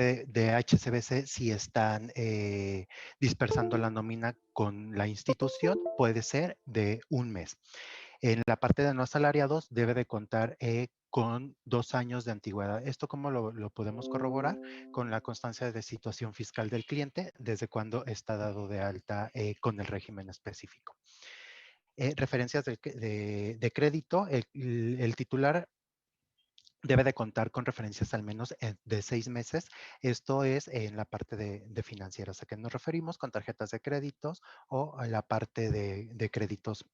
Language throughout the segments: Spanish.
de HSBC, si están dispersando la nómina con la institución, puede ser de un mes. En la parte de no asalariados debe de contar con 2 años de antigüedad. ¿Esto cómo lo podemos corroborar? Con la constancia de situación fiscal del cliente, desde cuando está dado de alta con el régimen específico. Referencias de crédito, el titular debe de contar con referencias al menos de 6 meses. Esto es en la parte de financieras. ¿A qué nos referimos? Con tarjetas de créditos o a la parte de créditos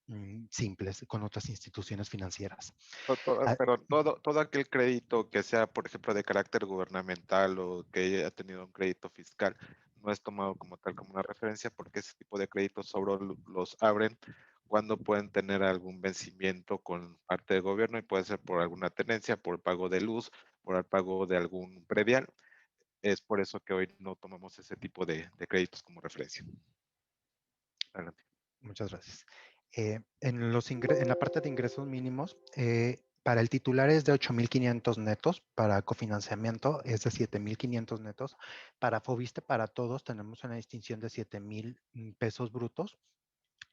simples con otras instituciones financieras. Ah, Perdón, todo aquel crédito que sea, por ejemplo, de carácter gubernamental o que haya tenido un crédito fiscal, no es tomado como tal como una referencia porque ese tipo de créditos solo los abren cuando pueden tener algún vencimiento con parte del gobierno y puede ser por alguna tenencia, por el pago de luz, por el pago de algún predial. Es por eso que hoy no tomamos ese tipo de créditos como referencia. Adelante. Muchas gracias. En la parte de ingresos mínimos, para el titular es de 8,500 netos, para cofinanciamiento es de 7,500 netos, para Fobiste para todos tenemos una distinción de 7,000 pesos brutos.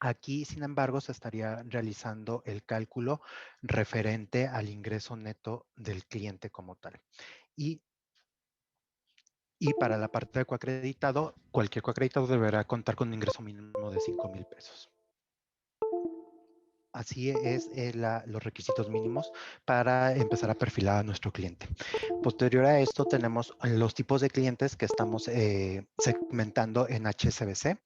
Aquí, sin embargo, se estaría realizando el cálculo referente al ingreso neto del cliente como tal. Y, y para la parte de coacreditado, cualquier coacreditado deberá contar con un ingreso mínimo de 5,000 pesos. Así es los requisitos mínimos para empezar a perfilar a nuestro cliente. Posterior a esto tenemos los tipos de clientes que estamos segmentando en HSBC.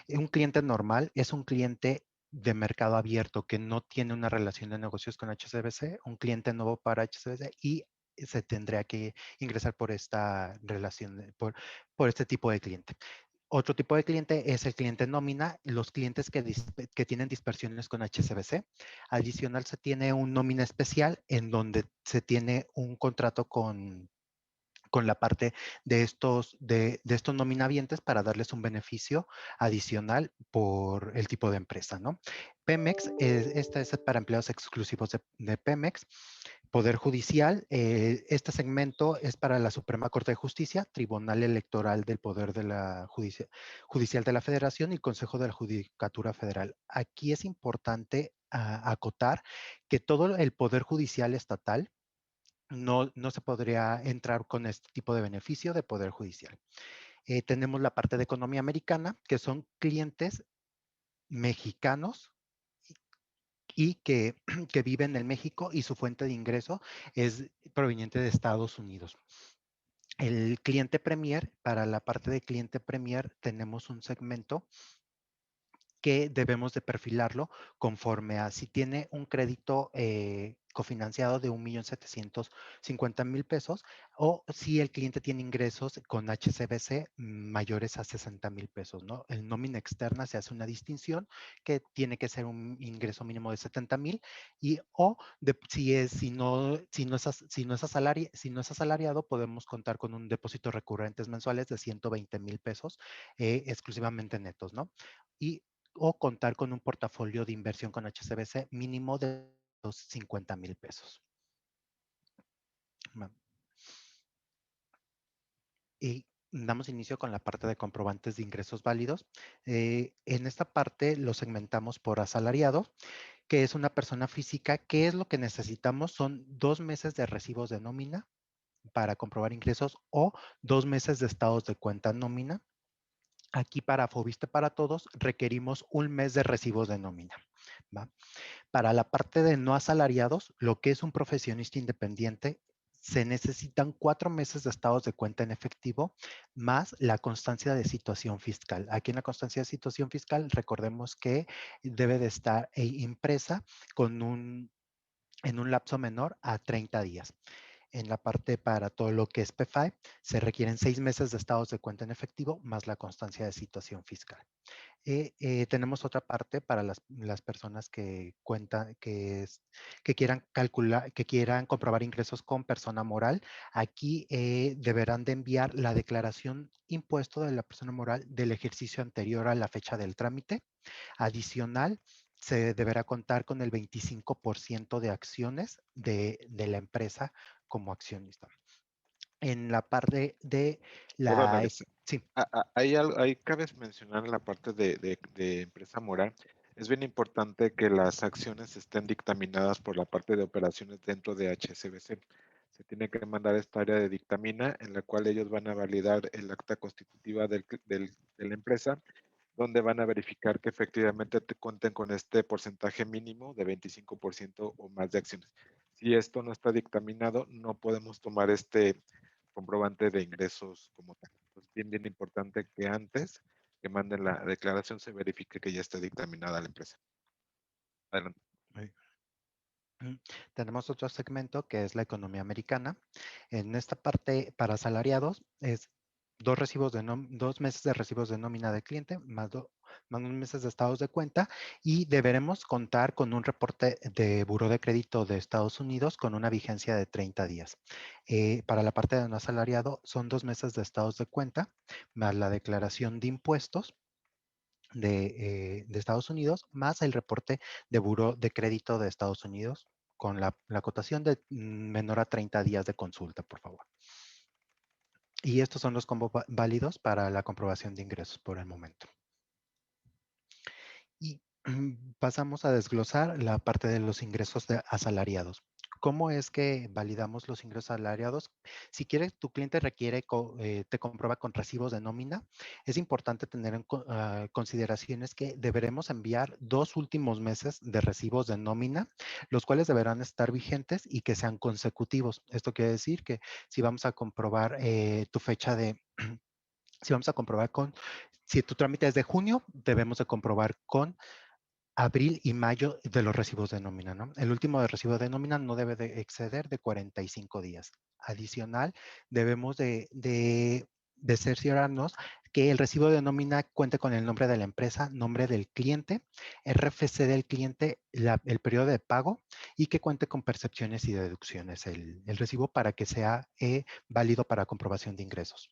Un cliente normal es un cliente de mercado abierto que no tiene una relación de negocios con HSBC, un cliente nuevo para HSBC y se tendría que ingresar por esta relación, por este tipo de cliente. Otro tipo de cliente es el cliente nómina, los clientes que tienen dispersiones con HSBC. Adicional, se tiene un nómina especial en donde se tiene un contrato con la parte de estos nominavientes para darles un beneficio adicional por el tipo de empresa, ¿no? Pemex, esta es para empleados exclusivos de Pemex. Poder Judicial, este segmento es para la Suprema Corte de Justicia, Tribunal Electoral del Poder de la Judicial de la Federación y Consejo de la Judicatura Federal. Aquí es importante acotar que todo el Poder Judicial estatal no se podría entrar con este tipo de beneficio de Poder Judicial. Tenemos la parte de economía americana, que son clientes mexicanos y que viven en México y su fuente de ingreso es proveniente de Estados Unidos. El cliente Premier, para la parte de cliente Premier tenemos un segmento que debemos de perfilarlo conforme a si tiene un crédito cofinanciado de 1,750,000 pesos o si el cliente tiene ingresos con HCBC mayores a 60,000 pesos, ¿no? En nómina externa se hace una distinción que tiene que ser un ingreso mínimo de 70,000 y o si no es asalariado podemos contar con un depósito recurrentes mensuales de 120,000 pesos exclusivamente netos, ¿no? Y o contar con un portafolio de inversión con HSBC mínimo de 50,000 pesos. Y damos inicio con la parte de comprobantes de ingresos válidos. En esta parte lo segmentamos por asalariado, que es una persona física. ¿Qué es lo que necesitamos? Son 2 meses de recibos de nómina para comprobar ingresos o 2 meses de estados de cuenta nómina. Aquí para Fobiste para todos requerimos un mes de recibos de nómina, ¿va? Para la parte de no asalariados, lo que es un profesionista independiente, se necesitan 4 meses de estados de cuenta en efectivo más la constancia de situación fiscal. Aquí en la constancia de situación fiscal, recordemos que debe de estar impresa en un lapso menor a 30 días. En la parte para todo lo que es PFI, se requieren 6 meses de estados de cuenta en efectivo más la constancia de situación fiscal. Tenemos otra parte para las personas que cuentan, que quieran calcular, que quieran comprobar ingresos con persona moral. Aquí deberán de enviar la declaración impuesto de la persona moral del ejercicio anterior a la fecha del trámite. Adicional, se deberá contar con el 25% de acciones de la empresa como accionista. En la parte de Perdón, la... Alex. Sí, Ahí cabe mencionar en la parte de empresa moral, es bien importante que las acciones estén dictaminadas por la parte de operaciones dentro de HSBC. Se tiene que mandar esta área de dictamina en la cual ellos van a validar el acta constitutiva de la empresa, donde van a verificar que efectivamente te cuenten con este porcentaje mínimo de 25% o más de acciones. Si esto no está dictaminado, no podemos tomar este comprobante de ingresos como tal. Entonces, bien importante que antes que manden la declaración se verifique que ya esté dictaminada la empresa. Adelante. muy bien. Tenemos otro segmento que es la economía americana. En esta parte para asalariados es 2 meses de recibos de nómina de cliente más 2 meses de estados de cuenta y deberemos contar con un reporte de Buró de Crédito de Estados Unidos con una vigencia de 30 días. Para la parte de no asalariado son 2 meses de estados de cuenta más la declaración de impuestos de Estados Unidos, más el reporte de Buró de Crédito de Estados Unidos con la acotación de menor a 30 días de consulta, por favor. Y estos son los combos válidos para la comprobación de ingresos por el momento. Y pasamos a desglosar la parte de los ingresos asalariados. ¿Cómo es que validamos los ingresos asalariados? Si quieres, tu cliente te comprueba con recibos de nómina, es importante tener en consideraciones que deberemos enviar 2 últimos meses de recibos de nómina, los cuales deberán estar vigentes y que sean consecutivos. Esto quiere decir que si vamos a comprobar tu fecha de, si vamos a comprobar si tu trámite es de junio, debemos de comprobar con abril y mayo de los recibos de nómina, ¿no? El último de recibo de nómina no debe de exceder de 45 días. Adicional, debemos de cerciorarnos que el recibo de nómina cuente con el nombre de la empresa, nombre del cliente, RFC del cliente, el periodo de pago y que cuente con percepciones y deducciones el recibo para que sea válido para comprobación de ingresos.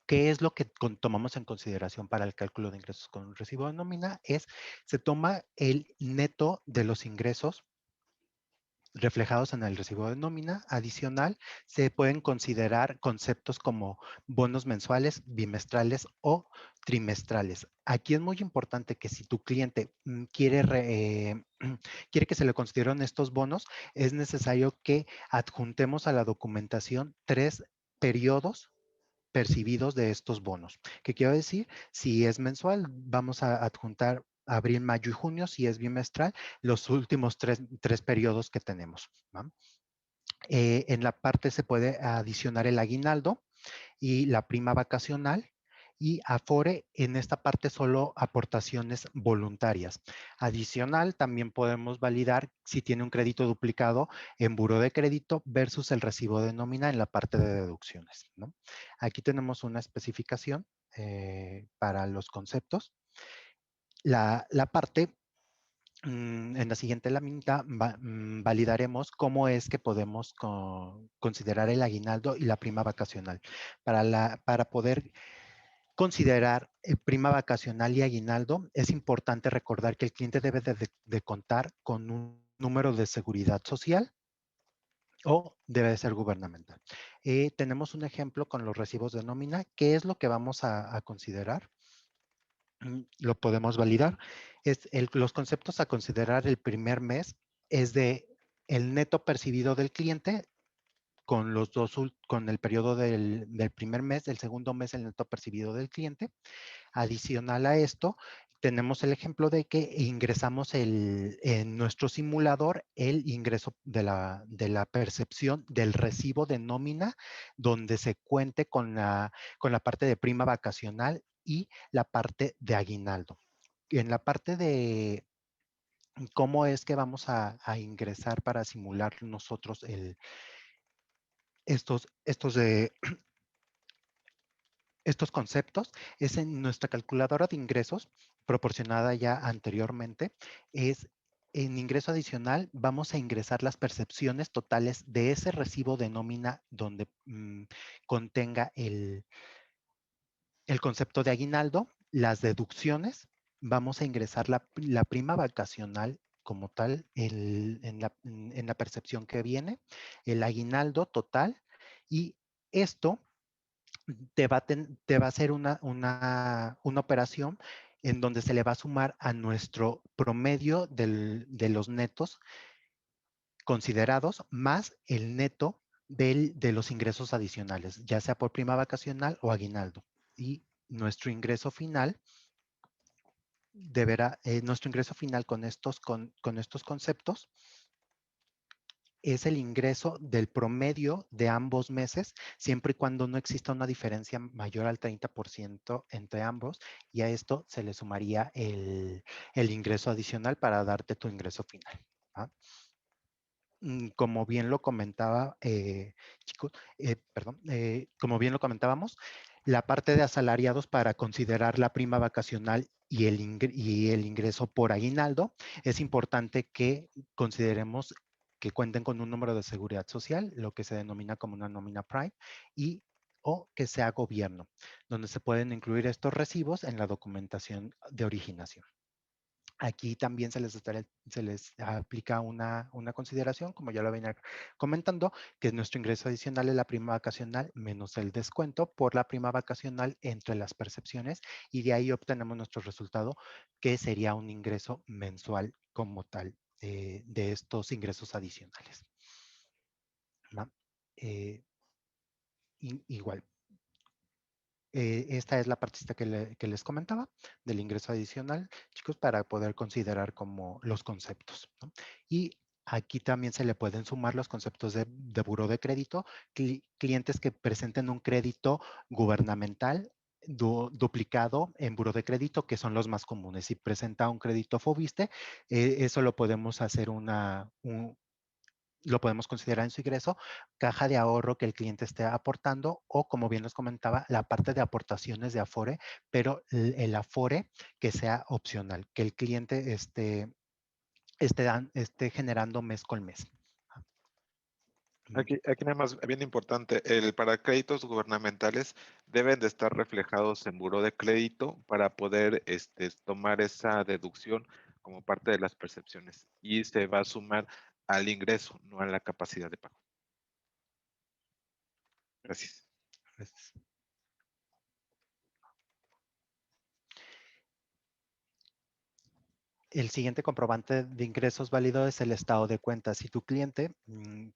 ¿Qué es lo que tomamos en consideración para el cálculo de ingresos con un recibo de nómina? Se toma el neto de los ingresos reflejados en el recibo de nómina. Adicional, se pueden considerar conceptos como bonos mensuales, bimestrales o trimestrales. Aquí es muy importante que si tu cliente quiere que se le consideren estos bonos, es necesario que adjuntemos a la documentación 3 periodos percibidos de estos bonos. ¿Qué quiero decir? Si es mensual, vamos a adjuntar abril, mayo y junio. Si es bimestral, los últimos tres periodos que tenemos, ¿no? En la parte se puede adicionar el aguinaldo y la prima vacacional. Y Afore, en esta parte solo aportaciones voluntarias. Adicional, también podemos validar si tiene un crédito duplicado en buró de crédito versus el recibo de nómina en la parte de deducciones, ¿no? Aquí tenemos una especificación para los conceptos. La parte en la siguiente lámina validaremos cómo es que podemos considerar el aguinaldo y la prima vacacional. Para poder considerar prima vacacional y aguinaldo, es importante recordar que el cliente debe de contar con un número de seguridad social o debe de ser gubernamental. Tenemos un ejemplo con los recibos de nómina. ¿Qué es lo que vamos a considerar? Lo podemos validar. Los conceptos a considerar el primer mes es de el neto percibido del cliente con el periodo del primer mes, del segundo mes el neto percibido del cliente. Adicional a esto, tenemos el ejemplo de que ingresamos en nuestro simulador el ingreso de la percepción del recibo de nómina, donde se cuente con la parte de prima vacacional y la parte de aguinaldo. En la parte de cómo es que vamos a ingresar para simular nosotros estos conceptos, es en nuestra calculadora de ingresos proporcionada ya anteriormente. En ingreso adicional vamos a ingresar las percepciones totales de ese recibo de nómina donde contenga el concepto de aguinaldo, las deducciones, vamos a ingresar la prima vacacional como tal en la percepción que viene, el aguinaldo total Y esto te va a hacer una operación en donde se le va a sumar a nuestro promedio de los netos considerados más el neto de los ingresos adicionales, ya sea por prima vacacional o aguinaldo. Y nuestro ingreso final nuestro ingreso final con estos conceptos es el ingreso del promedio de ambos meses, siempre y cuando no exista una diferencia mayor al 30% entre ambos, y a esto se le sumaría el ingreso adicional para darte tu ingreso final. ¿Va? Como bien lo comentaba, chicos, perdón, como bien lo comentábamos, la parte de asalariados para considerar la prima vacacional y el ingreso por aguinaldo, es importante que consideremos que cuenten con un número de seguridad social, lo que se denomina como una nómina Prime, y o que sea gobierno, donde se pueden incluir estos recibos en la documentación de originación. Aquí también se les aplica una consideración, como ya lo venía comentando, que es nuestro ingreso adicional es la prima vacacional menos el descuento por la prima vacacional entre las percepciones, y de ahí obtenemos nuestro resultado, que sería un ingreso mensual como tal de estos ingresos adicionales. ¿Va? Eh, igual, esta es la partecita que les comentaba del ingreso adicional, chicos, para poder considerar como los conceptos, ¿no? Y aquí también se le pueden sumar los conceptos de buró de crédito, clientes que presenten un crédito gubernamental duplicado en buró de crédito, que son los más comunes. Si presenta un crédito FOBISTE, eso lo podemos hacer lo podemos considerar en su ingreso, caja de ahorro que el cliente esté aportando, o como bien les comentaba, la parte de aportaciones de Afore, pero el Afore que sea opcional, que el cliente esté generando mes con mes. Aquí nada más bien importante, para créditos gubernamentales deben de estar reflejados en buró de crédito para poder tomar esa deducción como parte de las percepciones y se va a sumar al ingreso, no a la capacidad de pago. Gracias. Gracias. El siguiente comprobante de ingresos válido es el estado de cuenta. Si tu cliente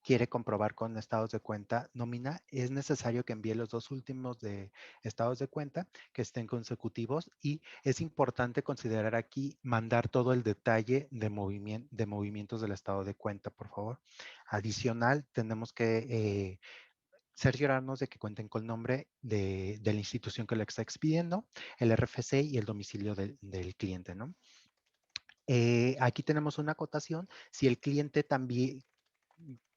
quiere comprobar con estados de cuenta nómina, es necesario que envíe los dos últimos de estados de cuenta que estén consecutivos, y es importante considerar aquí mandar todo el detalle de movimientos del estado de cuenta, por favor. Adicional, tenemos que cerciorarnos de que cuenten con el nombre de la institución que lo está expidiendo, el RFC y el domicilio del cliente, ¿no? Aquí tenemos una acotación. Si el cliente también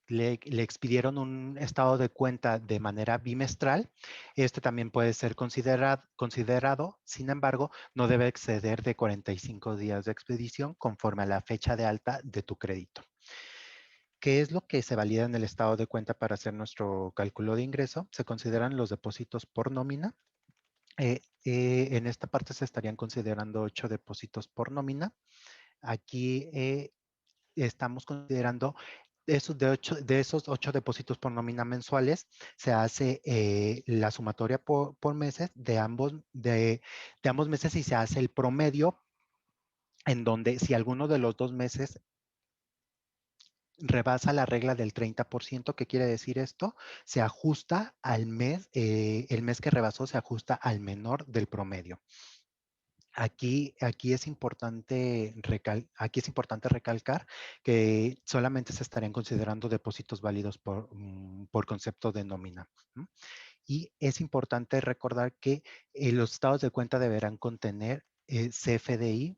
le expidieron un estado de cuenta de manera bimestral, este también puede ser considerado. Sin embargo, no debe exceder de 45 días de expedición conforme a la fecha de alta de tu crédito. ¿Qué es lo que se valida en el estado de cuenta para hacer nuestro cálculo de ingreso? Se consideran los depósitos por nómina. En esta parte se estarían considerando 8 depósitos por nómina. Aquí estamos considerando de esos 8 depósitos por nómina mensuales, se hace la sumatoria por meses de ambos meses, y se hace el promedio, en donde si alguno de los 2 meses rebasa la regla del 30%. ¿Qué quiere decir esto? Se ajusta al mes, el mes que rebasó se ajusta al menor del promedio. Aquí es importante recalcar que solamente se estarían considerando depósitos válidos por concepto de nómina. Y es importante recordar que los estados de cuenta deberán contener CFDI,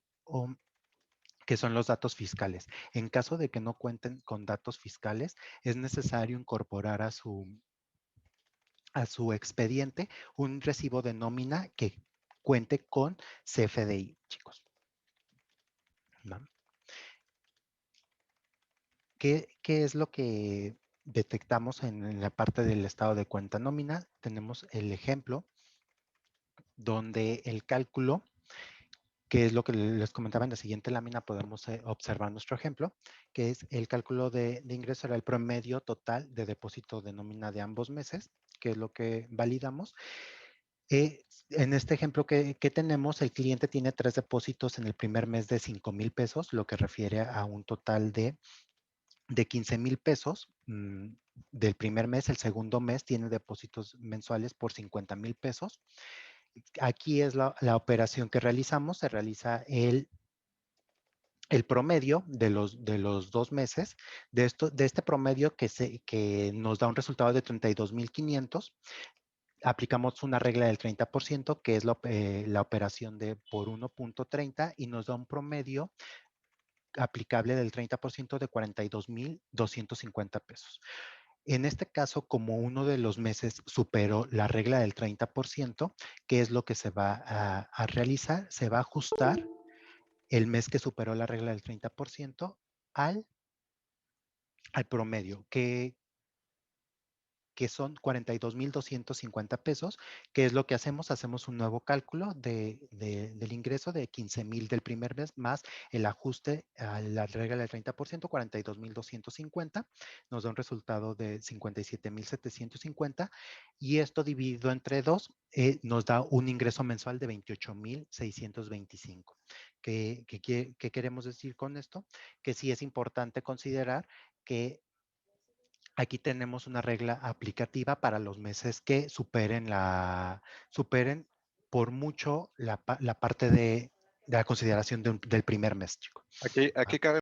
que son los datos fiscales. En caso de que no cuenten con datos fiscales, es necesario incorporar a su expediente un recibo de nómina que cuente con CFDI, chicos. ¿No? ¿Qué es lo que detectamos en la parte del estado de cuenta nómina? Tenemos el ejemplo donde el cálculo que es lo que les comentaba en la siguiente lámina, podemos observar nuestro ejemplo, que es el cálculo de ingreso era el promedio total de depósito de nómina de ambos meses, que es lo que validamos. En este ejemplo que tenemos, el cliente tiene 3 depósitos en el primer mes de 5,000 pesos, lo que refiere a un total de 15,000 pesos del primer mes. El segundo mes tiene depósitos mensuales por 50,000 pesos. Aquí es la operación que realizamos. Se realiza el promedio de los 2 meses. De este promedio que nos da un resultado de 32,500, aplicamos una regla del 30%, que es la operación de por 1.30, y nos da un promedio aplicable del 30% de 42,250 pesos. En este caso, como uno de los meses superó la regla del 30%, ¿qué es lo que se va a realizar? Se va a ajustar el mes que superó la regla del 30% al promedio, que son 42,250 pesos. ¿Qué es lo que hacemos? Hacemos un nuevo cálculo del ingreso de 15,000 del primer mes más el ajuste a la regla del 30%, 42,250. Nos da un resultado de 57,750, y esto dividido entre 2 nos da un ingreso mensual de 28,625. ¿Qué queremos decir con esto? Que sí es importante considerar que aquí tenemos una regla aplicativa para los meses que superen por mucho la parte de la consideración del primer mes, chico. Aquí cabe